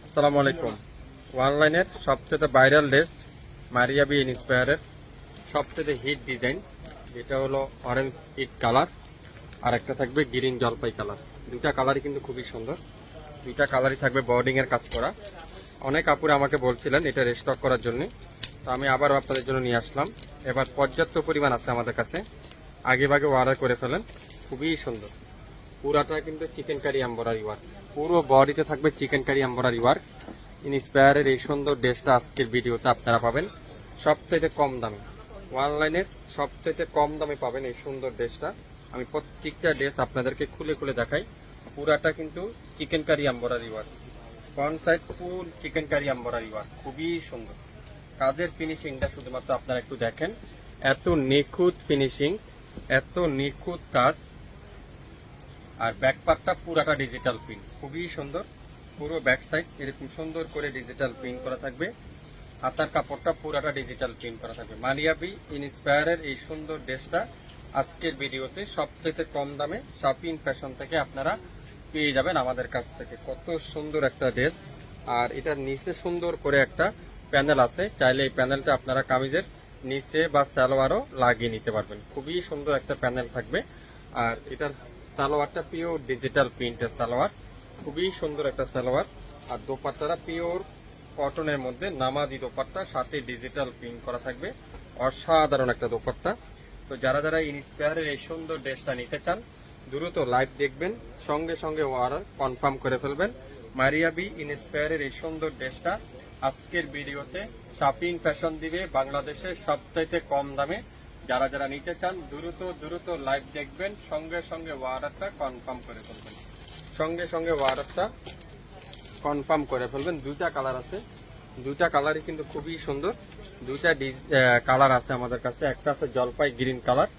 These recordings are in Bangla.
আসসালামু আলাইকুম। অনলাইনের সবচেয়ে ভাইরাল ড্রেস মারিয়াবি ইন্সপায়ারের সবচেয়ে হিট ডিজাইন, যেটা হলো অরেঞ্জ ইট কালার আর একটা থাকবে গ্রিন জলপাই কালার। দুইটা কালারই কিন্তু খুবই সুন্দর, দুইটা কালারই থাকবে বর্ডিং এর কাজ করা। অনেক আপুরে আমাকে বলছিলেন এটা রেস্টক করার জন্য, তো আমি আবারও আপনাদের জন্য নিয়ে আসলাম। এবার পর্যাপ্ত পরিমাণ আছে আমাদের কাছে, আগে ভাগে অর্ডার করে ফেলেন। খুবই সুন্দর, পুরাটা কিন্তু চিকেন কারি এমব্রয়ডারি ওয়ার্ক, পুরো বডিতে থাকবে চিকেন কারি এমব্রয়ডারি ওয়ার্ক। ইন্সপায়ারের এই সুন্দর ড্রেসটা আজকের ভিডিওতে আপনারা পাবেন সবচাইতে কম দামে। অনলাইনের সবচাইতে কম দামে পাবেন এই সুন্দর ড্রেসটা। আমি প্রত্যেকটা ড্রেস আপনাদেরকে খুলে খুলে দেখাই। পুরাটা কিন্তু chikankari embroidery work, front side full chikankari embroidery work, খুবই সুন্দর। কাজের ফিনিশিংটা শুধুমাত্র আপনারা একটু দেখেন, এত নিখুঁত ফিনিশিং, এত নিখুঁত কাজ। আর ব্যাক পার্টটা পুরাটা ডিজিটাল প্রিন্ট, খুবই সুন্দর। পুরো ব্যাক সাইড এরকম সুন্দর করে ডিজিটাল প্রিন্ট করা থাকবে। হাতার কাপড়টা পুরাটা ডিজিটাল প্রিন্ট করা থাকবে। মারিয়াবি ইন্সপায়ারের এই সুন্দর ড্রেসটা আজকের ভিডিওতে সবচেয়ে কম দামে শপিং ফ্যাশন থেকে আপনারা পেয়ে যাবেন আমাদের কাছ থেকে। কত সুন্দর একটা ড্রেস, আর এটার নিচে সুন্দর করে একটা প্যানেল আছে, চাইলে এই প্যানেলটা আপনারা কামিজের নিচে বা সালোয়ারও লাগিয়ে নিতে পারবেন। খুবই সুন্দর একটা প্যানেল থাকবে। আর এটার সালোয়ারটা পিওর ডিজিটাল প্রিন্টের সালোয়ার, খুবই সুন্দর একটা সালোয়ার। আর দোপাট্টাটা পিওর কটনের মধ্যে নামাজি দোপাট্টা, সাথে ডিজিটাল প্রিন্ট করা থাকবে। অসাধারণ একটা দোপাট্টা। তো যারা যারা ইন্সপায়ারের এই সুন্দর ড্রেসটা নিতে চান, দ্রুত লাইভ দেখবেন, সঙ্গে সঙ্গে অর্ডার কনফার্ম করে ফেলবেন। মারিয়াবি ইন্সপায়ারের এই সুন্দর ড্রেসটা আজকের ভিডিওতে শপিং ফ্যাশন দিবে বাংলাদেশের সবচাইতে কম দামে। যারা যারা নিতে চান দ্রুত লাইভ দেখবেন, সঙ্গে সঙ্গে অর্ডারটা কনফার্ম করে ফেলবেন, সঙ্গে সঙ্গে অর্ডারটা কনফার্ম করে ফেলবেন। দুইটা কালার আছে, দুইটা কালারই কিন্তু খুবই সুন্দর। দুইটা কালার আছে আমাদের কাছে, একটা আছে জলপাই গ্রিন কালার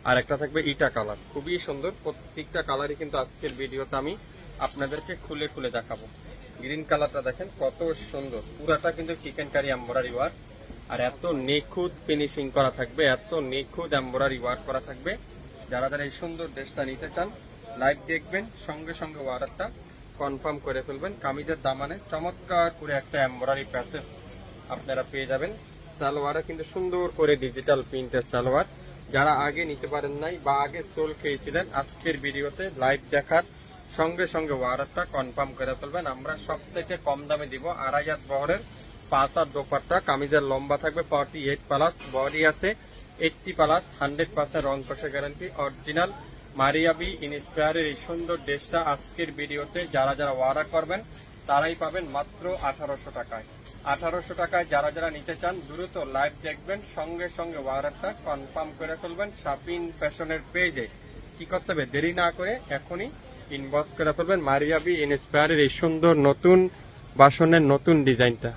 আর একটা থাকবে ইটা কালার। খুবই সুন্দর, প্রত্যেকটা কালারই কিন্তু আজকের ভিডিওতে আমি আপনাদেরকে খুলে খুলে দেখাবো। গ্রিন কালারটা দেখেন কত সুন্দর, পুরাটা কিন্তু চিকেন কারি এমব্রয়ডারি ওয়ার্ক, আর এত নিখুঁত ফিনিশিং করা থাকবে, এত নিখুঁত এমব্রয়ডারি ওয়ার্ক করা থাকবে। যারা যারা এই সুন্দর ড্রেসটা নিতে চান লাইভ দেখবেন, সঙ্গে সঙ্গে অর্ডারটা কনফার্ম করে ফেলবেন। কামিজের দামানে চমৎকার করে একটা এমব্রয়ডারি প্যাসেজ আপনারা পেয়ে যাবেন। সালোয়ারে কিন্তু সুন্দর করে ডিজিটাল প্রিন্টের সালোয়ার। যারা আগে নিতে পারেন নাই বা আগে সোল খেয়েছিলেন, আজকের ভিডিওতে লাইভ দেখার সঙ্গে সঙ্গে অর্ডারটা কনফার্ম করে ফেলবেন। আমরা সব থেকে কম দামে দিব 2.5 হাত বহরের 5 হাত দোপাট্টা। কামিজের লম্বা থাকবে 48 প্লাস, বডি আছে 80 প্লাস, 100% রং কষে গ্যারান্টি, অরিজিনাল মারিয়াবি ইন্সপায়ারের এই সুন্দর ড্রেসটা আজকের ভিডিওতে যারা যারা অর্ডার করবেন তারাই পাবেন মাত্র 1800 টাকায়। 1800 টাকায় যারা যারা নিতে চান দ্রুত লাইভ দেখবেন, সঙ্গে সঙ্গে অর্ডারটা কনফার্ম করে ফেলবেন। শপিং ফ্যাশনের পেজে কি করতে হবে, দেরি না করে এখনই ইনবক্স করে ফেলবেন মারিয়াবি ইন্সপায়ারের এই সুন্দর নতুন বাসনের নতুন ডিজাইনটা।